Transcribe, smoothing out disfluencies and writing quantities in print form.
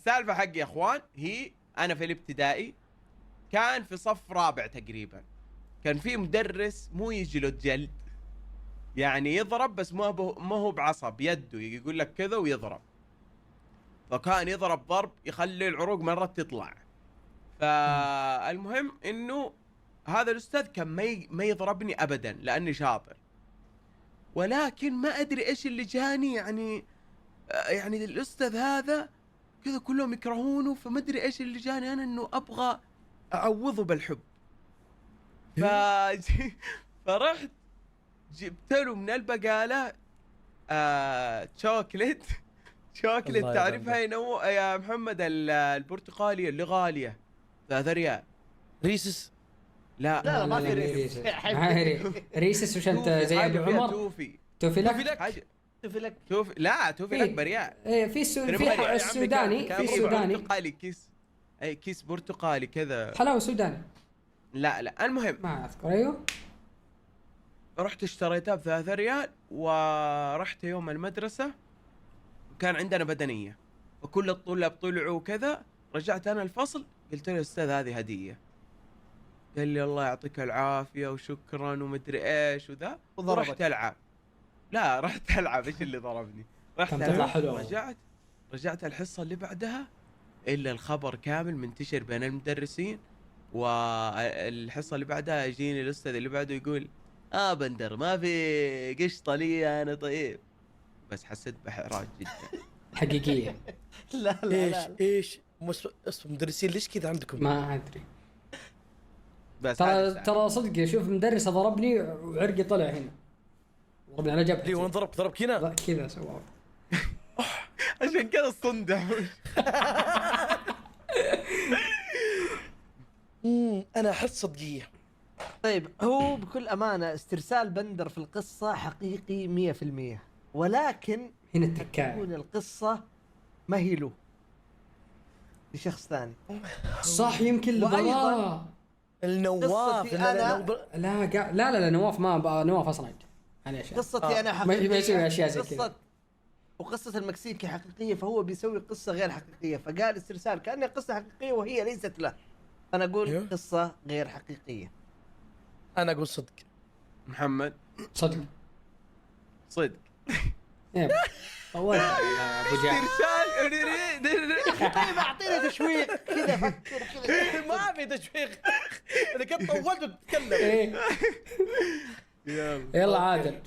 السالفه حق يا اخوان هي انا في الابتدائي كان في صف رابع تقريبا، كان في مدرس مو يجي له جلد، يعني يضرب بس ما هو بعصب يده، يقول لك كذا ويضرب. فكان يضرب ضرب يخلي العروق مرات تطلع. فالمهم انه هذا الاستاذ كان ما يضربني ابدا لاني شاطر، ولكن ما ادري ايش اللي جاني يعني الاستاذ هذا كذا كلهم يكرهونه، فما ادري ايش اللي جاني انا انه ابغى اعوضه بالحب. ف... فرحت جبت له من البقالة شوكليت تعرفها يا محمد البرتقالية اللي غالية 3 ريال. ريسس؟ لا ما في ريسس وش انت زي ابو عمر؟ توفي لك لا توفي لك بريال. ايه في السوداني، في السوداني برتقالي كيس برتقالي كذا، حلاوه سوداني. لا المهم ما اذكر. ايوه رحت اشتريتها ب3 ريال، ورحت يوم المدرسة وكان عندنا بدنية وكل الطلاب طلعوا وكذا، رجعت انا الفصل قلت له استاذ هذه هدية، قال لي الله يعطيك العافية وشكرا ومدري ايش وذا، ورحت العب. لا رحت العب، ايش اللي ضربني؟ رحت العب. رجعت الحصة اللي بعدها الا الخبر كامل منتشر بين المدرسين، والحصة اللي بعدها يجيني الاستاذ اللي بعده يقول بندر ما في قشطة لي انا طيب، بس حسيت باحراج جدا. حقيقية. لا ايش اسم مدرسين ليش كذا عندكم؟ ما ادري، بس ترى صدق شوف مدرس ضربني وعرقي طلع هنا، ضربني على جبهتي. وين ضربك هنا؟ كذا سواه عشان كذا الصندع. انا احس صدقيه. طيب هو بكل امانه استرسال بندر في القصه حقيقي 100%، ولكن هنا التكاية تكون القصه ما هي له لشخص ثاني. صح، يمكن وأيضاً النواف. لا نواف ما نواف اصلا قصتي انا حقيقيه، ما يسوي اشياء زي كذا. وقصة المكسيكي حقيقية، فهو بيسوي قصة غير حقيقية، فقال استرسال كأنها قصة حقيقية وهي ليست له. أنا أقول قصة غير حقيقية. أنا أقول صدق. محمد صدق. أول أبو جعفر طيب أعطيني تشويق كذا، فكر كذا. ما في تشويق، إذا كنت طولت تتكلم. يلا عادل.